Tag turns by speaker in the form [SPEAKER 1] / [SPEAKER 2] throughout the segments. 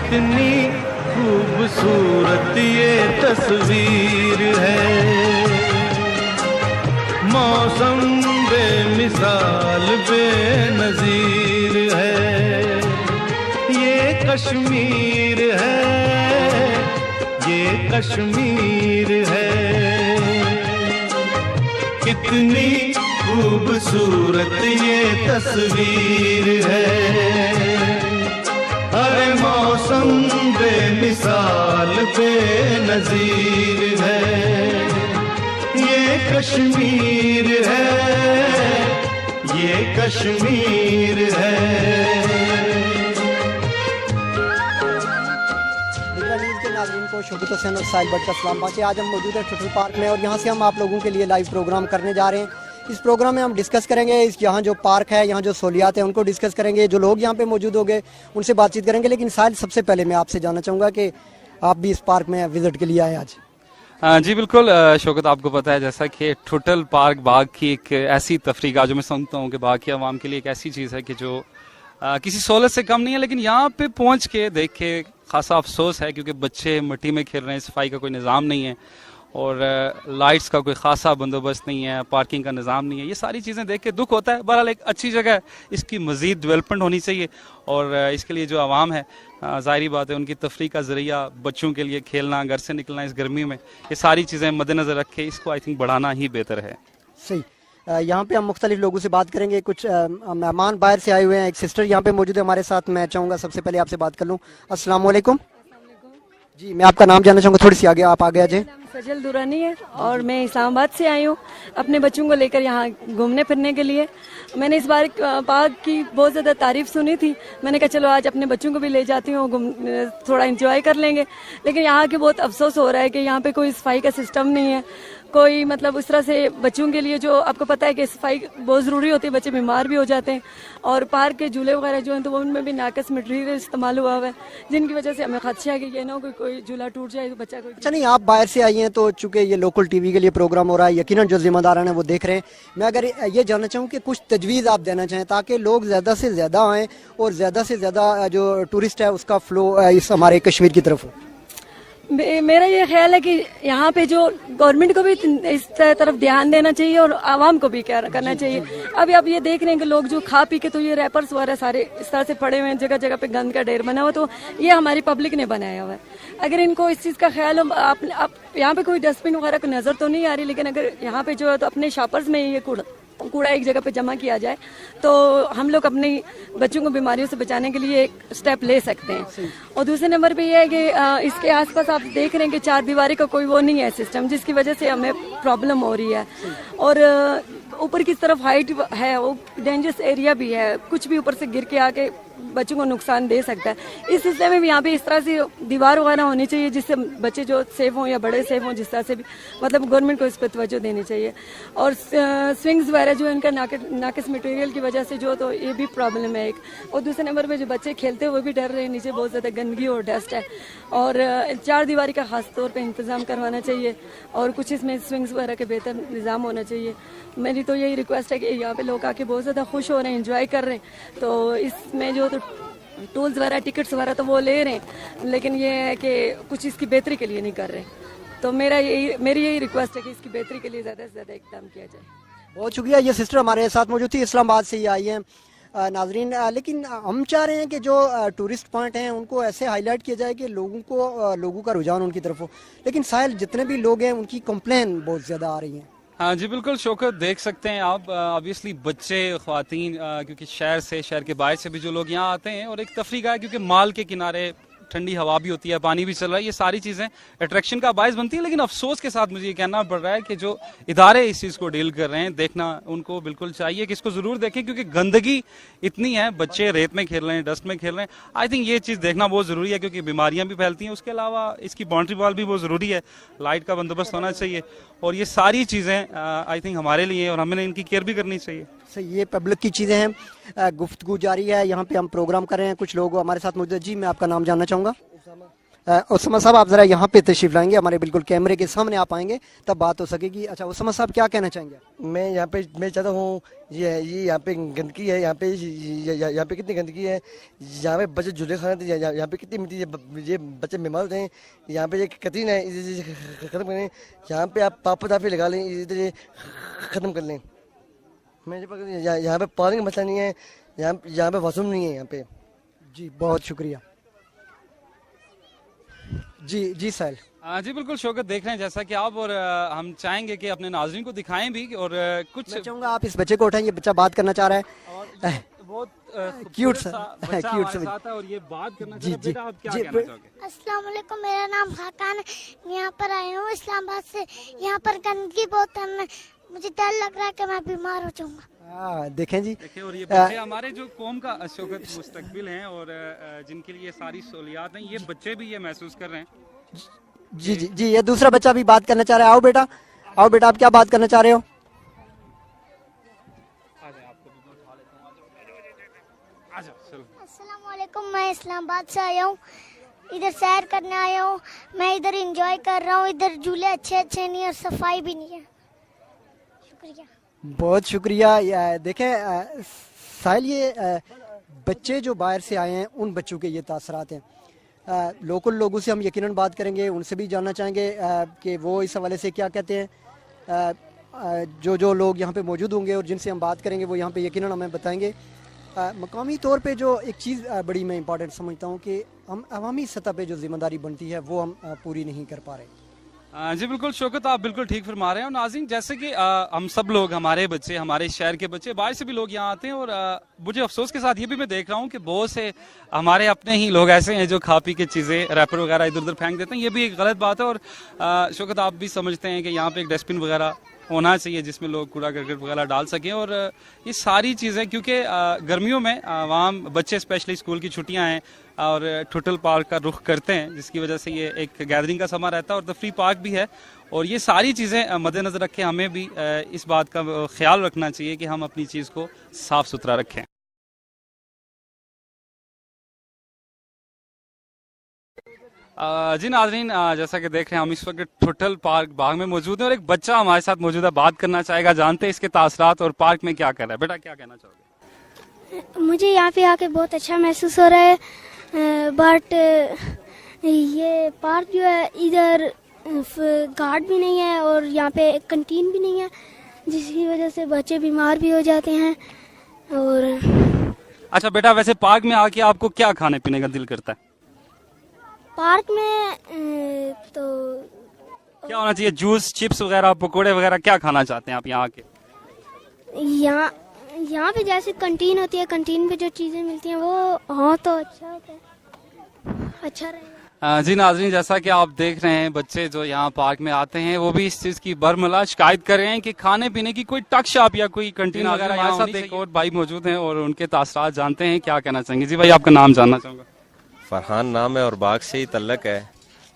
[SPEAKER 1] कितनी खूबसूरत ये तस्वीर है। मौसम बेमिसाल बेनज़ीर है। ये कश्मीर है, ये कश्मीर है। कितनी खूबसूरत ये तस्वीर है। अरे मौसम बेमिसाल बेनज़ीर है। ये कश्मीर है, ये कश्मीर है।
[SPEAKER 2] नाज़रीन को शोभित हुसैन और साहिल भट्ट का सलाम। बाकी आज हम मौजूद हैं टूटल पार्क में और यहाँ से हम आप लोगों के लिए लाइव प्रोग्राम करने जा रहे हैं। इस प्रोग्राम में हम डिस्कस करेंगे यहाँ जो पार्क है, यहाँ जो सहूलियात है उनको डिस्कस करेंगे। जो लोग यहाँ पे मौजूद होंगे उनसे बातचीत करेंगे। लेकिन साहिल, सबसे पहले मैं आपसे जानना चाहूँगा कि आप भी इस पार्क में विजिट के लिए आए आज।
[SPEAKER 3] जी बिल्कुल शौकत, आपको पता है जैसा कि टूटल पार्क बाग की एक ऐसी तफरीक जो मैं समझता हूँ कि बाग की आवाम के लिए एक ऐसी चीज़ है कि जो किसी सहूलत से कम नहीं है। लेकिन यहाँ पे पहुँच के देख के खासा अफसोस है क्योंकि बच्चे मिट्टी में खेल रहे हैं, सफाई का कोई निज़ाम नहीं है और लाइट्स का कोई खासा बंदोबस्त नहीं है, पार्किंग का निज़ाम नहीं है। ये सारी चीज़ें देख के दुख होता है। बहरहाल एक अच्छी जगह है, इसकी मज़ीद डेवलपमेंट होनी चाहिए और इसके लिए जो आवाम है ज़ाहिरी बात है उनकी तफरीह का ज़रिया बच्चों के लिए खेलना, घर से निकलना इस गर्मी में, ये सारी चीज़ें मद्देनज़र रख के इसको आई थिंक बढ़ाना ही बेहतर है।
[SPEAKER 2] सही। यहाँ पे हम मुख्तलिफ लोगों से बात करेंगे। कुछ मेहमान बाहर से आए हुए हैं। एक सिस्टर यहाँ पे मौजूद है हमारे साथ। मैं चाहूँगा सबसे पहले आपसे बात कर लूँ। अस्सलाम वालेकुम जी, मैं आपका नाम जानना चाहूँगा। थोड़ी सी आगे आप आगे आ जाए।
[SPEAKER 4] सजल दुरानी है और मैं इस्लामाबाद से आई हूँ अपने बच्चों को लेकर यहाँ घूमने फिरने के लिए। मैंने इस बार पार्क की बहुत ज़्यादा तारीफ सुनी थी। मैंने कहा चलो आज अपने बच्चों को भी ले जाती हूँ, थोड़ा एंजॉय कर लेंगे। लेकिन यहाँ के बहुत अफसोस हो रहा है कि यहाँ पे कोई सफाई का सिस्टम नहीं है, कोई मतलब उस तरह से बच्चों के लिए जो आपको पता है कि सफाई बहुत ज़रूरी होती है, बच्चे बीमार भी हो जाते हैं। और पार्क के झूले वगैरह जो हैं तो उनमें भी नाकस मटेरियल इस्तेमाल हुआ है, जिनकी वजह से हमें खदशा है कि ये ना हो कोई झूला टूट जाए तो बच्चा कोई।
[SPEAKER 2] अच्छा, नहीं, आप बाहर से आई हैं तो चूंकि ये लोकल टीवी के लिए प्रोग्राम हो रहा है, यकीनन जो जिम्मेदारान है वो देख रहे हैं। मैं अगर ये जानना चाहूँ कि कुछ तजवीज़ आप देना चाहें ताकि लोग ज़्यादा से ज़्यादा आएँ और ज़्यादा से ज़्यादा जो टूरिस्ट है उसका फ़्लो इस हमारे कश्मीर की तरफ हो।
[SPEAKER 4] मेरा ये ख्याल है कि यहाँ पे जो गवर्नमेंट को भी इस तरफ ध्यान देना चाहिए और आवाम को भी क्या करना चाहिए। अभी आप ये देख रहे हैं कि लोग जो खा पी के तो ये रैपर्स वगैरह सारे इस तरह से पड़े हुए हैं, जगह जगह पे गंद का ढेर बना हुआ, तो ये हमारी पब्लिक ने बनाया हुआ है। अगर इनको इस चीज़ का ख्याल हो, आप यहाँ पे कोई डस्टबिन वगैरह की नज़र तो नहीं आ रही, लेकिन अगर यहाँ पे जो है तो अपने शॉपर्स में ये कूड़ा एक जगह पे जमा किया जाए तो हम लोग अपने बच्चों को बीमारियों से बचाने के लिए एक स्टेप ले सकते हैं। और दूसरे नंबर पे ये है कि इसके आसपास आप देख रहे हैं कि चार दीवारी का कोई वो नहीं है सिस्टम, जिसकी वजह से हमें प्रॉब्लम हो रही है। और ऊपर की तरफ हाइट है, वो डेंजरस एरिया भी है, कुछ भी ऊपर से गिर के आके बच्चों को नुकसान दे सकता है। इस सिलसिले में भी यहाँ पे इस तरह से दीवार वगैरह होनी चाहिए जिससे बच्चे जो सेफ हों या बड़े सेफ हों, जिस तरह से भी मतलब गवर्नमेंट को इस पर तवज्जो देनी चाहिए। और स्विंग्स वगैरह जो इनका नाकिस मटेरियल की वजह से जो, तो ये भी प्रॉब्लम है एक। और दूसरे नंबर पे जो बच्चे खेलते हैं वो भी डर रहे हैं, नीचे बहुत ज़्यादा गंदगी और डस्ट है। और चार दीवारी का खास तौर पर इंतज़ाम करवाना चाहिए और कुछ इसमें स्विंग्स वगैरह के बेहतर निज़ाम होना चाहिए। मेरी तो यही रिक्वेस्ट है कि यहाँ पे लोग आके बहुत ज़्यादा खुश हो रहे हैं, एंजॉय कर रहे हैं। तो इसमें जो तो टूल्स वगैरह, टिकट्स वगैरह तो वो ले रहे हैं, लेकिन ये है कि कुछ इसकी बेहतरी के लिए नहीं कर रहे। तो मेरी यही रिक्वेस्ट है कि इसकी बेहतरी के लिए ज़्यादा से ज़्यादा इक़दाम किया जाए।
[SPEAKER 2] बहुत शुक्रिया। ये सिस्टर हमारे साथ मौजूद थी, इस्लामाबाद से ही आई हैं। नाजरीन, लेकिन हम चाह रहे हैं कि जो टूरिस्ट पॉइंट हैं उनको ऐसे हाईलाइट किया जाए कि लोगों का रुझान उनकी तरफ हो। लेकिन साहिल, जितने भी लोग हैं उनकी कंप्लेन बहुत ज़्यादा आ रही हैं।
[SPEAKER 3] हाँ जी बिल्कुल शौकत, देख सकते हैं आप ऑब्वियसली बच्चे, ख्वातीन, क्योंकि शहर के बाहर से भी जो लोग यहाँ आते हैं और एक तफरीह है क्योंकि माल के किनारे ठंडी हवा भी होती है, पानी भी चल रहा है, ये सारी चीज़ें अट्रैक्शन का बायस बनती है। लेकिन अफसोस के साथ मुझे ये कहना पड़ रहा है कि जो इदारे इस चीज़ को डील कर रहे हैं, देखना उनको बिल्कुल चाहिए कि इसको ज़रूर देखें क्योंकि गंदगी इतनी है, बच्चे रेत में खेल रहे हैं, डस्ट में खेल रहे हैं। आई थिंक ये चीज़ देखना बहुत ज़रूरी है क्योंकि बीमारियाँ भी फैलती हैं। उसके अलावा इसकी बाउंड्री वॉल भी बहुत ज़रूरी है, लाइट का बंदोबस्त होना चाहिए और ये सारी चीज़ें आई थिंक हमारे लिए और हमें इनकी केयर भी करनी चाहिए।
[SPEAKER 2] सही, ये पब्लिक की चीज़ें हैं। गुफ्तगू जारी है, यहाँ पे हम प्रोग्राम कर रहे हैं, कुछ लोग हमारे साथ मौजूद। जी, मैं आपका नाम जानना चाहूँगा। उस्मा साहब, आप जरा यहाँ पे तशरीफ लाएंगे, हमारे बिल्कुल कैमरे के सामने आप आएंगे तब बात हो सकेगी। अच्छा उस्मा साहब, क्या कहना चाहेंगे?
[SPEAKER 5] मैं चाहता हूँ ये यहाँ पे गंदगी है, यहाँ पे कितनी गंदगी है, यहाँ पे बच्चे झूले खाने थे, यहाँ पे कितनी मिट्टी है, ये बच्चे बीमार होते हैं, यहाँ पे ये कतरीन है, इसे खत्म करें, यहाँ पे आप पापा दाफे लगा लें, इसे खत्म कर लें। यहाँ पे पानी का मसला नहीं है, यहाँ पे वॉशरूम नहीं है यहाँ पे।
[SPEAKER 2] जी बहुत शुक्रिया। जी साहिल।
[SPEAKER 3] जी बिल्कुल शौकत, देख रहे हैं जैसा कि आप, और हम चाहेंगे कि अपने नाज़रीन को दिखाएं भी, और कुछ
[SPEAKER 2] मैं चाहूंगा आप इस बच्चे को उठाएं, ये बच्चा बात करना चाह रहा है।
[SPEAKER 3] बहुत
[SPEAKER 2] क्यूट
[SPEAKER 3] सा
[SPEAKER 2] सा
[SPEAKER 3] बच्चा
[SPEAKER 2] क्यूट
[SPEAKER 3] हमारे
[SPEAKER 2] सा।
[SPEAKER 3] साथ है और ये बात करना
[SPEAKER 2] जी,
[SPEAKER 3] चाहता है।
[SPEAKER 2] जी,
[SPEAKER 3] बेटा, आप क्या
[SPEAKER 2] जी,
[SPEAKER 3] कहना चाहोगे?
[SPEAKER 6] अस्सलाम वालेकुम, मेरा नाम खाकान है, यहाँ पर आई हूँ इस्लामाबाद से। यहाँ पर गंदगी बहुत है, मुझे डर लग रहा है कि मैं बीमार हो जाऊंगा।
[SPEAKER 2] देखें जी,
[SPEAKER 3] देखिए, और ये बच्चे हमारे जो कौम का शौकत मुस्तकबिल हैं, और जिनके लिए सारी सहूलियात हैं, ये बच्चे भी ये महसूस कर रहे हैं।
[SPEAKER 2] जी, ये दूसरा बच्चा भी बात करना चाह रहा है। आओ बेटा, आप क्या बात करना चाह रहे हो?
[SPEAKER 6] अस्सलाम वालेकुम, मैं इस्लामाबाद से आया हूँ, इधर सैर करने आया हूँ। मैं इधर एंजॉय कर रहा हूँ, इधर झूले अच्छे नहीं और सफाई भी नहीं है। शुक्रिया।
[SPEAKER 2] बहुत शुक्रिया। देखें साहिल, ये बच्चे जो बाहर से आए हैं, उन बच्चों के ये तासरात हैं। लोकल लोगों से हम यकीनन बात करेंगे, उनसे भी जानना चाहेंगे कि वो इस हवाले से क्या कहते हैं। जो लोग यहाँ पे मौजूद होंगे और जिनसे हम बात करेंगे, वो यहाँ पे यकीनन हमें बताएंगे। मकामी तौर पे जो एक चीज़ बड़ी मैं इंपॉर्टेंट समझता हूँ कि हम अवामी सतह पे जो जिम्मेदारी बनती है वो हम पूरी नहीं कर पा रहे।
[SPEAKER 3] जी बिल्कुल शौकत, आप बिल्कुल ठीक फरमा रहे हैं। और नाज़रीन, जैसे कि हम सब लोग, हमारे बच्चे, हमारे शहर के बच्चे, बाहर से भी लोग यहाँ आते हैं, और मुझे अफसोस के साथ ये भी मैं देख रहा हूँ कि बहुत से हमारे अपने ही लोग ऐसे हैं जो खा पी के चीज़ें, रैपर वगैरह इधर उधर फेंक देते हैं। ये भी एक गलत बात है। और शौकत, आप भी समझते हैं कि यहाँ पे एक डस्टबिन वगैरह होना चाहिए जिसमें लोग कूड़ा करकट वगैरह डाल सकें। और ये सारी चीज़ें, क्योंकि गर्मियों में वहाँ बच्चे, स्पेशली स्कूल की छुट्टियाँ हैं, और टोटल पार्क का रुख करते हैं, जिसकी वजह से ये एक गैदरिंग का समय रहता है, और तफरी पार्क भी है। और ये सारी चीज़ें मद्देनज़र रखें, हमें भी इस बात का ख्याल रखना चाहिए कि हम अपनी चीज़ को साफ़ सुथरा रखें। जी नाज़रीन, जैसा कि देख रहे हैं, हम इस वक्त टोटल पार्क बाग में मौजूद हैं, और एक बच्चा हमारे साथ मौजूद है, बात करना चाहेगा, जानते हैं इसके तासरात और पार्क में क्या कर रहा है। बेटा, क्या कहना चाहोगे?
[SPEAKER 6] मुझे यहाँ पे आके बहुत अच्छा महसूस हो रहा है, बट ये पार्क जो है, इधर गार्ड भी नहीं है और यहाँ पे कंटीन भी नहीं है, जिसकी वजह से बच्चे बीमार भी हो जाते हैं। और
[SPEAKER 3] अच्छा बेटा, वैसे पार्क में आके आपको क्या खाने पीने का दिल करता है?
[SPEAKER 6] पार्क में तो
[SPEAKER 3] क्या होना चाहिए? जूस, चिप्स वगैरह, पकोड़े वगैरह, क्या खाना चाहते हैं आप यहाँ आके?
[SPEAKER 6] यहाँ पे जैसे कंटीन होती है, कंटीन पे जो चीजें मिलती हैं वो हाँ तो अच्छा होता है, अच्छा रहेगा।
[SPEAKER 3] जी नाज़रीन, जैसा कि आप देख रहे हैं, बच्चे जो यहाँ पार्क में आते हैं वो भी इस चीज की बरमला शिकायत कर रहे हैं कि खाने पीने की कोई टक शॉप या कोई कंटीन वगैरह। हमारे साथ एक और भाई मौजूद हैं और उनके तासरात जानते हैं, क्या कहना चाहेंगे। जी भाई, आपका नाम जानना चाहूँगा।
[SPEAKER 7] फरहान नाम है और बाग से ही तल्लक है,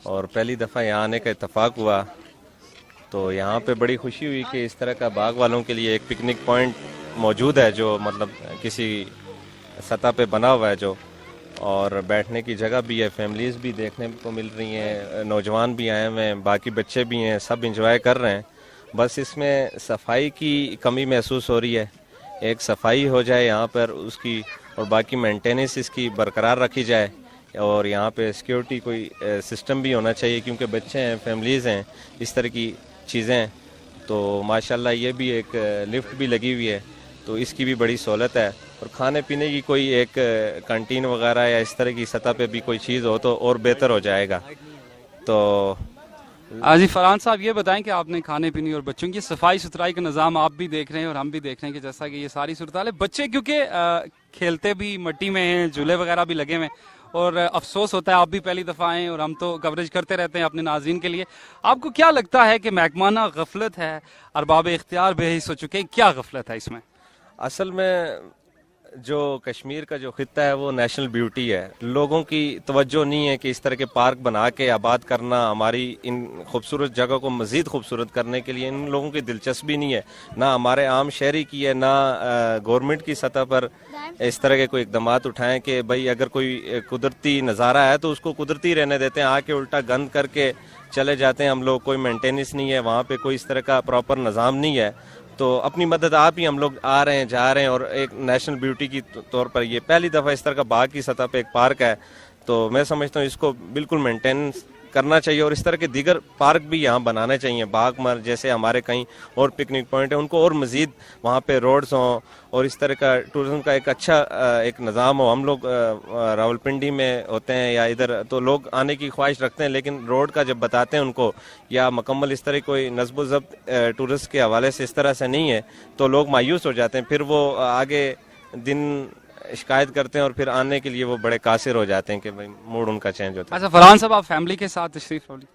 [SPEAKER 7] और पहली दफ़ा यहाँ आने का इत्तेफाक हुआ तो यहाँ पे बड़ी खुशी हुई कि इस तरह का बाग वालों के लिए एक पिकनिक पॉइंट मौजूद है, जो मतलब किसी सतह पे बना हुआ है जो, और बैठने की जगह भी है, फैमिलीज़ भी देखने को मिल रही हैं, नौजवान भी आए हुए हैं, बाकी बच्चे भी हैं, सब इंजॉय कर रहे हैं। बस इसमें सफाई की कमी महसूस हो रही है, एक सफाई हो जाए यहाँ पर उसकी, और बाकी मेंटेनेंस इसकी बरकरार रखी जाए, और यहाँ पे सिक्योरिटी कोई सिस्टम भी होना चाहिए, क्योंकि बच्चे हैं, फैमिलीज़ हैं, इस तरह की चीज़ें। तो माशाल्लाह ये भी एक लिफ्ट भी लगी हुई है, तो इसकी भी बड़ी सहूलत है। और खाने पीने की कोई एक कैंटीन वगैरह या इस तरह की सतह पे भी कोई चीज़ हो तो और बेहतर हो जाएगा। तो
[SPEAKER 3] जी फरहान साहब, ये बताएं कि आपने खाने पीने और बच्चों की सफाई सुथराई का निज़ाम आप भी देख रहे हैं और हम भी देख रहे हैं कि जैसा कि ये सारी सूरत हाल है, बच्चे क्योंकि खेलते भी मट्टी में हैं, झूले वगैरह भी लगे हुए हैं, और अफसोस होता है आप भी पहली दफ़ा आए और हम तो कवरेज करते रहते हैं अपने नाज़रीन के लिए। आपको क्या लगता है कि महकमाना गफलत है, अरबाब इख्तियार बेहिस हो चुके हैं, क्या गफलत है इसमें?
[SPEAKER 7] असल में जो कश्मीर का जो खित्ता है वो नेशनल ब्यूटी है। लोगों की तवज्जो नहीं है कि इस तरह के पार्क बना के आबाद करना, हमारी इन खूबसूरत जगह को मज़ीद खूबसूरत करने के लिए इन लोगों की दिलचस्पी नहीं है, ना हमारे आम शहरी की है, ना गवर्नमेंट की सतह पर इस तरह के कोई इकदाम उठाएं कि भाई अगर कोई कुदरती नज़ारा है तो उसको कुदरती रहने देते हैं, आके उल्टा गंद करके चले जाते हैं हम लोग। कोई मेंटेनेंस नहीं है वहाँ पे, कोई इस तरह का प्रॉपर निज़ाम नहीं है। तो अपनी मदद आप ही, हम लोग आ रहे हैं जा रहे हैं, और एक नेशनल ब्यूटी की तौर पर ये पहली दफ़ा इस तरह का बाग की सतह पे एक पार्क है। तो मैं समझता हूँ इसको बिल्कुल मेंटेनेंस करना चाहिए, और इस तरह के दीगर पार्क भी यहाँ बनाने चाहिए। बाग मर जैसे हमारे कहीं और पिकनिक पॉइंट है, उनको और मज़ीद वहाँ पे रोड्स हों और इस तरह का टूरिज्म का एक अच्छा एक निज़ाम हो। हम लोग रावलपिंडी में होते हैं या इधर, तो लोग आने की ख्वाहिश रखते हैं, लेकिन रोड का जब बताते हैं उनको या मुकम्मल इस तरह कोई नस्ब ज़ब्त टूरिस्ट के हवाले से इस तरह से नहीं है, तो लोग मायूस हो जाते हैं। फिर वो आगे दिन शिकायत करते हैं और फिर आने के लिए वो बड़े कासिर हो जाते हैं कि भाई मूड उनका चेंज होता है।
[SPEAKER 3] अच्छा फरहान साहब, आप फैमिली के साथ तशरीफ ली?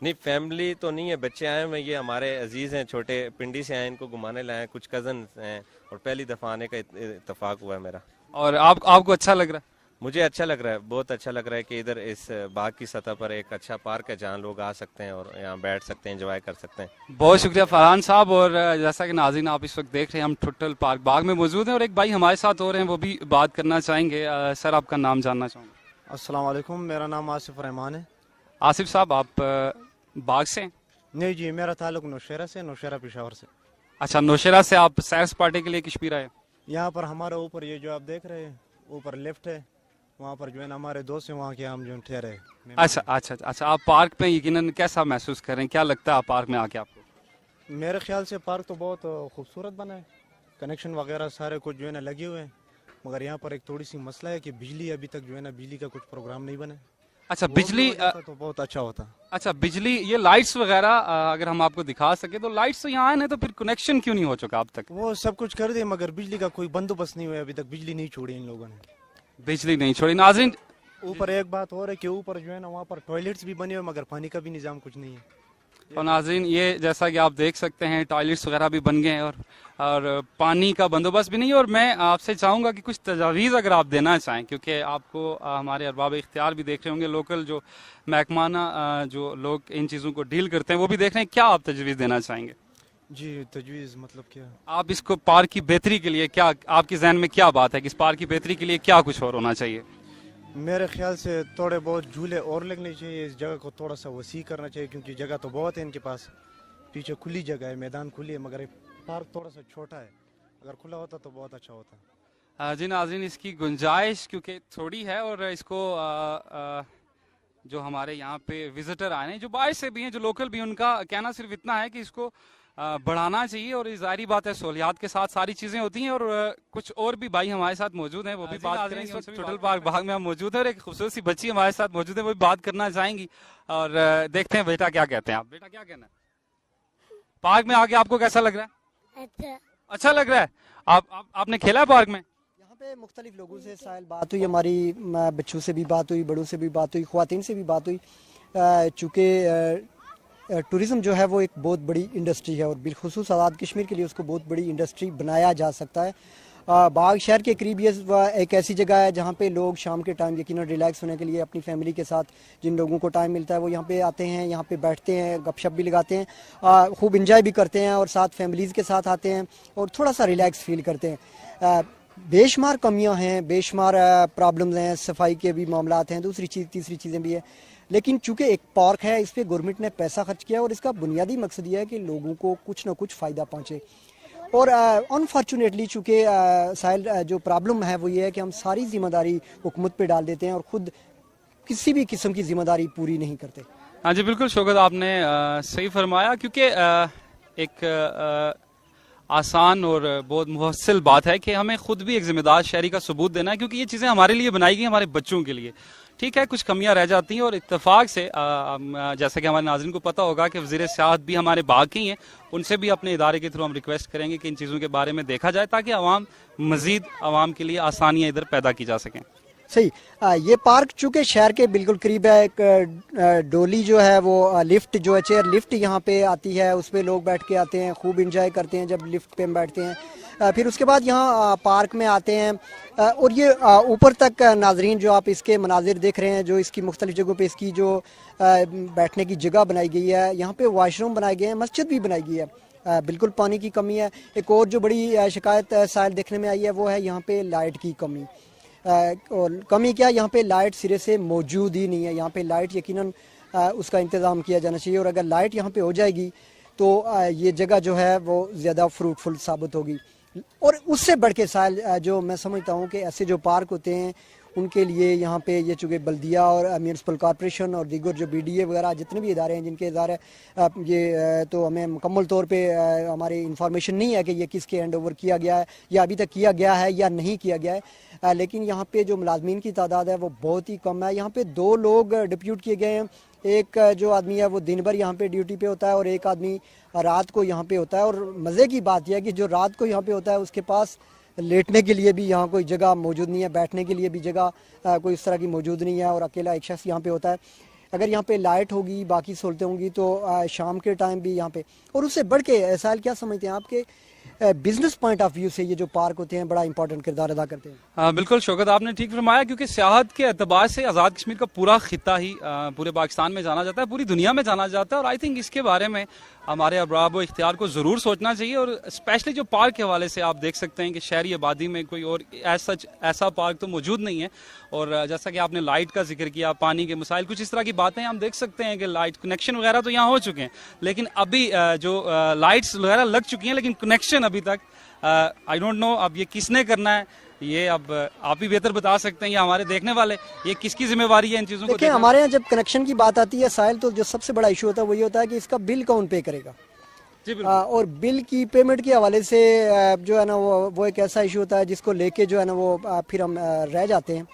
[SPEAKER 7] नहीं, फैमिली तो नहीं है, बच्चे आए हैं, ये हमारे अजीज हैं, छोटे पिंडी से आए, इनको घुमाने लाए हैं, कुछ कजन हैं, और पहली दफ़ा आने का इत्तेफाक हुआ है मेरा।
[SPEAKER 3] और आपको अच्छा लग रहा है?
[SPEAKER 7] मुझे अच्छा लग रहा है, बहुत अच्छा लग रहा है कि इधर इस बाग की सतह पर एक अच्छा पार्क है जहाँ लोग आ सकते हैं और यहाँ बैठ सकते हैं, एंजॉय कर सकते हैं।
[SPEAKER 3] बहुत शुक्रिया फरहान साहब। और जैसा कि नाज़रीन आप इस वक्त देख रहे हैं, हम टुटल पार्क बाग में मौजूद हैं और एक भाई हमारे साथ हो रहे हैं, वो भी बात करना चाहेंगे। सर, आपका नाम जानना चाहूँगा।
[SPEAKER 8] अस्सलाम वालेकुम, मेरा नाम आसिफ रहमान है।
[SPEAKER 3] आसिफ साहब, आप बाग से हैं?
[SPEAKER 8] नहीं जी, मेरा ताल्लुक नौशेरा से, नौशेरा पेशावर से।
[SPEAKER 3] अच्छा, नौशेरा से आप सैर सपाटे के लिए कश्मीर आए?
[SPEAKER 8] यहाँ पर हमारे ऊपर ये जो आप देख रहे हैं, ऊपर लेफ्ट है, वहाँ पर जो है ना हमारे दोस्त हैं, वहाँ के हम जो ठहरे हैं।
[SPEAKER 3] अच्छा अच्छा अच्छा, आप पार्क में यकीनन कैसा महसूस कर रहे हैं? क्या लगता है आप पार्क में आके आपको?
[SPEAKER 8] मेरे ख्याल से पार्क तो बहुत खूबसूरत बना है, कनेक्शन वगैरह सारे कुछ जो है ना लगे हुए हैं, मगर यहाँ पर एक थोड़ी सी मसला है कि बिजली अभी तक जो है ना बिजली का कुछ प्रोग्राम नहीं बना है।
[SPEAKER 3] अच्छा, बिजली
[SPEAKER 8] तो बहुत अच्छा होता।
[SPEAKER 3] अच्छा, बिजली, ये लाइट्स वगैरह अगर हम आपको दिखा सके तो लाइट्स तो यहाँ है, तो फिर कनेक्शन क्यों नहीं हो चुका अब तक?
[SPEAKER 8] वो सब कुछ कर दिए मगर बिजली का कोई बंदोबस्त नहीं हुआ, अभी तक बिजली नहीं छोड़ी इन लोगों ने,
[SPEAKER 3] बिजली नहीं छोड़ी। नाज़रीन,
[SPEAKER 8] ऊपर एक बात और है कि ऊपर जो है ना वहाँ पर टॉयलेट्स भी बने हुए मगर पानी का भी निजाम कुछ नहीं है।
[SPEAKER 3] और नाज़रीन, ये जैसा कि आप देख सकते हैं टॉयलेट्स वगैरह भी बन गए हैं और पानी का बंदोबस्त भी नहीं है। और मैं आपसे चाहूँगा कि कुछ तजावीज़ अगर आप देना चाहें, क्योंकि आपको हमारे अरबाब इख्तियार भी देख रहे होंगे, लोकल जो महकमाना जो लोग इन चीज़ों को डील करते हैं वो भी देख रहे हैं, क्या आप तजवीज़ देना चाहेंगे?
[SPEAKER 8] जी, तजवीज़ मतलब क्या?
[SPEAKER 3] आप इसको पार्क की बेहतरी के लिए क्या आपके जहन में क्या बात है कि इस पार्क की बेहतरी के लिए क्या कुछ और होना चाहिए?
[SPEAKER 8] मेरे ख्याल से थोड़े बहुत झूले और लगने चाहिए, इस जगह को थोड़ा सा वसी करना चाहिए, क्योंकि जगह तो बहुत है इनके पास, पीछे खुली जगह है, मैदान खुली है, मगर पार्क थोड़ा सा छोटा है, अगर खुला होता तो बहुत अच्छा होता।
[SPEAKER 3] जी नाज़रीन, इसकी गुंजाइश क्योंकि थोड़ी है और इसको जो हमारे यहाँ पे विजिटर आए हैं, जो बाहर से भी हैं, जो लोकल भी हैं, उनका कहना सिर्फ इतना है कि इसको बढ़ाना चाहिए। और ये जाहिर बात है, सहूलियात के साथ सारी चीजें होती हैं। और कुछ और भी भाई हमारे साथ मौजूद हैं, वो भी बात करेंगे। टोटल पार्क बाग में हम मौजूद हैं और एक खूबसूरत सी बच्ची हमारे साथ मौजूद है, वो भी बात करना चाहेंगी। और देखते हैं बेटा क्या कहते हैं। आप बेटा क्या कहना है, पार्क में आके आपको कैसा लग रहा है? अच्छा लग रहा है। आपने खेला है पार्क में?
[SPEAKER 2] यहाँ पे मुख्तलिफ लोगों से साहिल बात हुई, हमारी बच्चों से भी बात हुई, बड़ों से भी बात हुई, ख्वातीन से भी बात हुई। चूँकि टूरिज़्म जो है वो एक बहुत बड़ी इंडस्ट्री है और बिलखुसूस आज़ाद कश्मीर के लिए उसको बहुत बड़ी इंडस्ट्री बनाया जा सकता है। बाग शहर के करीब ये एक ऐसी जगह है जहाँ पे लोग शाम के टाइम यकीनन रिलैक्स होने के लिए अपनी फैमिली के साथ, जिन लोगों को टाइम मिलता है वो यहाँ पे आते हैं, यहाँ पे बैठते हैं, गपशप भी लगाते हैं, खूब इंजॉय भी करते हैं और साथ फैमिलीज़ के साथ आते हैं और थोड़ा सा रिलैक्स फील करते हैं। बेशुमार कमियाँ हैं, बेशुमार प्रॉब्लम्स हैं, सफाई के भी मामला हैं, दूसरी चीज़ तीसरी चीज़ें भी है, लेकिन चूंकि एक पार्क है, इस पर गवर्नमेंट ने पैसा खर्च किया और इसका बुनियादी मकसद ये है कि लोगों को कुछ ना कुछ फ़ायदा पहुँचे। और अनफॉर्चुनेटली चूँकि साहिल जो प्रॉब्लम है वो ये है कि हम सारी जिम्मेदारी हुकूमत पे डाल देते हैं और ख़ुद किसी भी किस्म की जिम्मेदारी पूरी नहीं करते।
[SPEAKER 3] हाँ जी बिल्कुल शौकत, आपने सही फरमाया, क्योंकि एक आसान और बहुत मुहस्सिल बात है कि हमें खुद भी एक जिम्मेदार शहरी का सबूत देना है, क्योंकि ये चीज़ें हमारे लिए बनाई गई, हमारे बच्चों के लिए। ठीक है, कुछ कमियां रह जाती हैं और इत्तेफाक से जैसा कि हमारे नाज़रीन को पता होगा कि वज़ीर सियाहत भी हमारे बाग ही हैं, उनसे भी अपने इदारे के थ्रू हम रिक्वेस्ट करेंगे कि इन चीज़ों के बारे में देखा जाए ताकि आवाम मज़ीद आवाम के लिए आसानियाँ इधर पैदा की जा सकें।
[SPEAKER 2] सही। ये पार्क चूँकि शहर के बिल्कुल करीब है, एक डोली जो है वो लिफ्ट जो है, चेयर लिफ्ट यहाँ पे आती है, उस पर लोग बैठ के आते हैं, खूब इंजॉय करते हैं जब लिफ्ट पे बैठते हैं। फिर उसके बाद यहाँ पार्क में आते हैं और ये ऊपर तक नाजरीन जो आप इसके मनाजिर देख रहे हैं, जो इसकी मुख्तलिफ जगहों पे इसकी जो बैठने की जगह बनाई गई है, यहाँ पे वॉशरूम बनाए गए हैं, मस्जिद भी बनाई गई है। बिल्कुल पानी की कमी है। एक और जो बड़ी शिकायत साहिल देखने में आई है वो है यहाँ पे लाइट की कमी। और कमी क्या, यहाँ पे लाइट सिरे से मौजूद ही नहीं है। यहाँ पे लाइट यकीनन उसका इंतज़ाम किया जाना चाहिए, और अगर लाइट यहाँ पे हो जाएगी तो ये जगह जो है वो ज़्यादा फ्रूटफुल साबित होगी। और उससे बढ़ के साहिल जो मैं समझता हूँ कि ऐसे जो पार्क होते हैं उनके लिए यहाँ पे ये चूँकि बल्दिया और म्यूनसिपल कॉर्पोरेशन और दीगर जो BDA वगैरह जितने भी इदारे हैं जिनके इदारे ये तो हमें मुकम्मल तौर पे हमारी इंफॉर्मेशन नहीं है कि ये किसके हैंड ओवर किया गया है या अभी तक किया गया है या नहीं किया गया है, लेकिन यहाँ पे जो मुलाजमीन की तादाद है वो बहुत ही कम है। यहाँ पे 2 लोग डिप्यूट किए गए हैं। एक जो आदमी है वो दिन भर यहाँ पे ड्यूटी पे होता है और एक आदमी रात को यहाँ पे होता है। और मज़े की बात यह है कि जो रात को यहाँ पे होता है उसके पास लेटने के लिए भी यहाँ कोई जगह मौजूद नहीं है, बैठने के लिए भी जगह कोई इस तरह की मौजूद नहीं है, और अकेला एक शख्स यहाँ पे होता है। अगर यहाँ पे लाइट होगी, बाकी सहूलतें होंगी तो शाम के टाइम भी यहाँ पे, और उससे बढ़ के साहिल क्या समझते हैं आपके बिजनेस पॉइंट ऑफ व्यू से ये जो पार्क होते हैं बड़ा इंपॉर्टेंट किरदार अदा करते हैं?
[SPEAKER 3] बिल्कुल शौकत, आपने ठीक फरमाया, क्योंकि सियाहत के एतबार से आज़ाद कश्मीर का पूरा खिता ही पूरे पाकिस्तान में जाना जाता है, पूरी दुनिया में जाना जाता है। और आई थिंक इसके बारे में हमारे अरबाब व इख्तियार को ज़रूर सोचना चाहिए। और स्पेशली जो पार्क के हवाले से आप देख सकते हैं कि शहरी आबादी में कोई और ऐसा पार्क तो मौजूद नहीं है। और जैसा कि आपने लाइट का जिक्र किया, पानी के मसाइल, कुछ इस तरह की बातें हम देख सकते हैं कि लाइट कनेक्शन वगैरह तो यहाँ हो चुके हैं, लेकिन अभी जो लाइट्स वगैरह लग चुकी हैं, लेकिन कनेक्शन अभी तक आई डोंट नो अब ये किसने करना है, ये अब आप ही बेहतर बता सकते हैं या हमारे देखने वाले, ये किसकी जिम्मेवारी है इन चीज़ों को?
[SPEAKER 2] देखिए, हमारे यहाँ जब कनेक्शन की बात आती है साहिल, तो जो सबसे बड़ा इशू होता है वही होता है कि इसका बिल कौन पे करेगा।
[SPEAKER 3] जी
[SPEAKER 2] और बिल की पेमेंट के हवाले से जो है ना वो एक ऐसा इशू होता है जिसको लेके जो है ना वो फिर हम रह जाते हैं।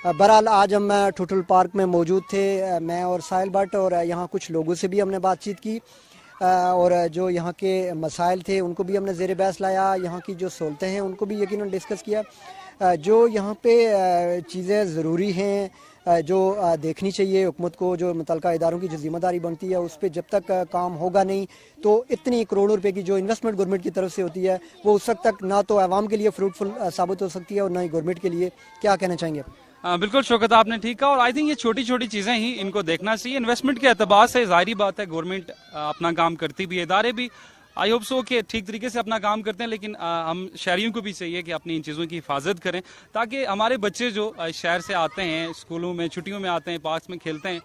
[SPEAKER 2] बहरहाल आज हम टोटल पार्क में मौजूद थे, मैं और साहिल भट्ट, और यहाँ कुछ लोगों से भी हमने बातचीत की और जो यहाँ के मसाइल थे उनको भी हमने ज़ेर बहस लाया, यहाँ की जो सहूलतें हैं उनको भी यकीनन डिस्कस किया। जो यहाँ पे चीज़ें ज़रूरी हैं जो देखनी चाहिए हुकूमत को, जो मुतल्लिका इदारों की जो जिम्मेदारी बनती है उस पर जब तक काम होगा नहीं तो इतनी करोड़ों रुपए की जो इन्वेस्टमेंट गवर्नमेंट की तरफ से होती है वो उस वक्त तक ना तो आवाम के लिए फ्रूटफुल साबित हो सकती है और ना ही गवर्नमेंट के लिए। क्या कहना चाहेंगे?
[SPEAKER 3] बिल्कुल शौकत, आपने ठीक कहा। और आई थिंक ये छोटी छोटी चीज़ें ही इनको देखना चाहिए। इन्वेस्टमेंट के एतबार से जाहिर बात है गवर्नमेंट अपना काम करती भी है, इदारे भी आई होप सो कि ठीक तरीके से अपना काम करते हैं, लेकिन हम शहरियों को भी चाहिए कि अपनी इन चीज़ों की हिफाजत करें ताकि हमारे बच्चे जो शहर से आते हैं, स्कूलों में छुट्टियों में आते हैं, पार्क्स में खेलते हैं,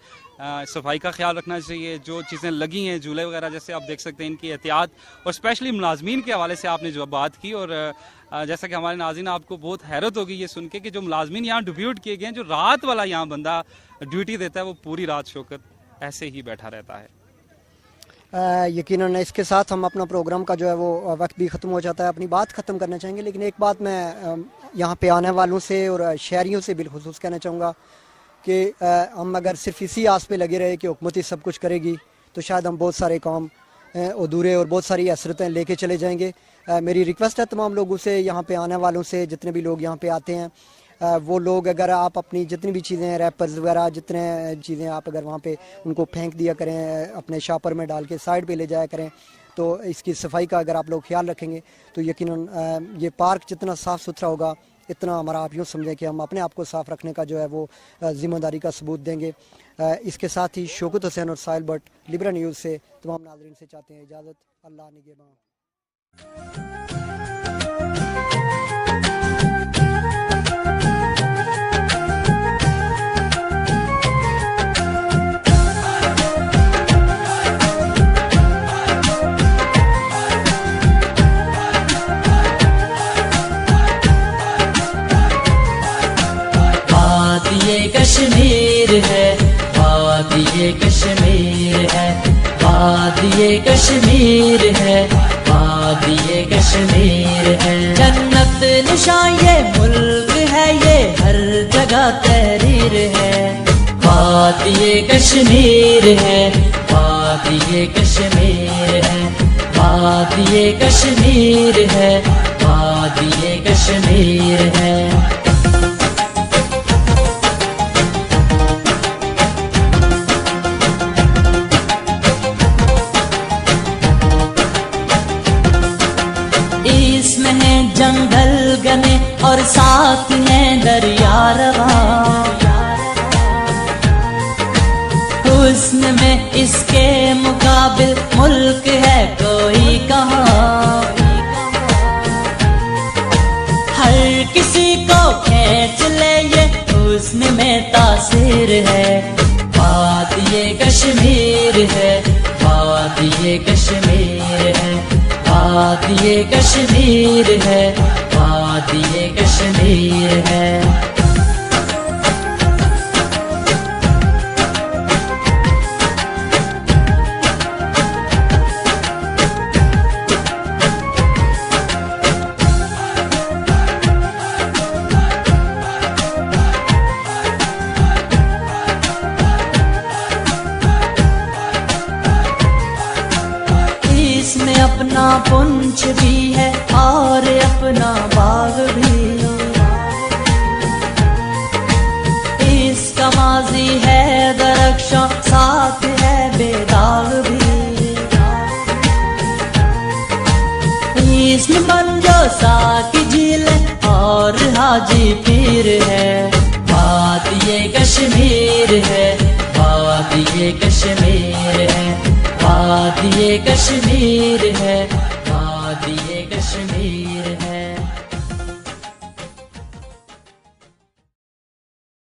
[SPEAKER 3] सफाई का ख्याल रखना चाहिए। जो चीज़ें लगी हैं, झूले वगैरह जैसे आप देख सकते हैं, इनकी एहतियात, और स्पेशली मुलाजमीन के हवाले से आपने जो बात की, और जैसा कि हमारे नाज़रीन आपको बहुत हैरत होगी ये सुन के कि जो मुलाजमीन यहाँ डिप्यूट किए गए हैं, जो रात वाला यहाँ बंदा ड्यूटी देता है वो पूरी रात शौकत ऐसे ही बैठा रहता है।
[SPEAKER 2] यकीनन इसके साथ हम अपना प्रोग्राम का जो है वो वक्त भी ख़त्म हो जाता है, अपनी बात ख़त्म करना चाहेंगे, लेकिन एक बात मैं यहाँ पे आने वालों से और शहरियों से बिलखुसूस कहना चाहूँगा कि हम अगर सिर्फ इसी आस पे लगे रहे कि हुकूमत ही सब कुछ करेगी तो शायद हम बहुत सारे काम अधूरे और बहुत सारी हसरतें लेके चले जाएंगे। मेरी रिक्वेस्ट है तमाम लोगों से, यहाँ पे आने वालों से, जितने भी लोग यहाँ पे आते हैं वो लोग अगर आप अपनी जितनी भी चीज़ें हैं, रैपर्स वगैरह जितने चीज़ें आप अगर वहाँ पे उनको फेंक दिया करें, अपने शॉपर में डाल के साइड पे ले जाया करें, तो इसकी सफाई का अगर आप लोग ख्याल रखेंगे तो यकीनन ये पार्क जितना साफ़ सुथरा होगा इतना हमारा आप यूँ समझें कि हम अपने आप को साफ़ रखने का जो है वो ज़िम्मेदारी का सबूत देंगे। इसके साथ ही शौकत हुसैन और साहिल भट्ट लिबरा न्यूज़ से तमाम नाज़रीन से चाहते हैं इजाज़त। अल्लाह निगहबान।
[SPEAKER 9] वादिये कश्मीर है, वादिये कश्मीर है, वादिये कश्मीर है, वादिये कश्मीर है। जन्नत निशान ये मुल्क है, ये हर जगह तहरीर है। वादिये कश्मीर है, वादिये कश्मीर है, वादिये कश्मीर है, वादिये कश्मीर है। इसमें है साथ हैं दरिया रवा, हुस्न में इसके मुकाबिल मुल्क है कोई कहाँ। हर किसी को खींच ले ये हुस्न में तासीर है। वादिये कश्मीर है, वादिये कश्मीर है, वादिये कश्मीर है, वादिये कश्मीर है। इसमें अपना पुंछ भी है और अपना बाग भी, इसका माजी है दरख्शां साथ है बेदाग भी। इसमें मंजोसा की झील और हाजी पीर है। वादिये कश्मीर है, वादिये कश्मीर है, वादिये कश्मीर है, वादिये कश्मीर है।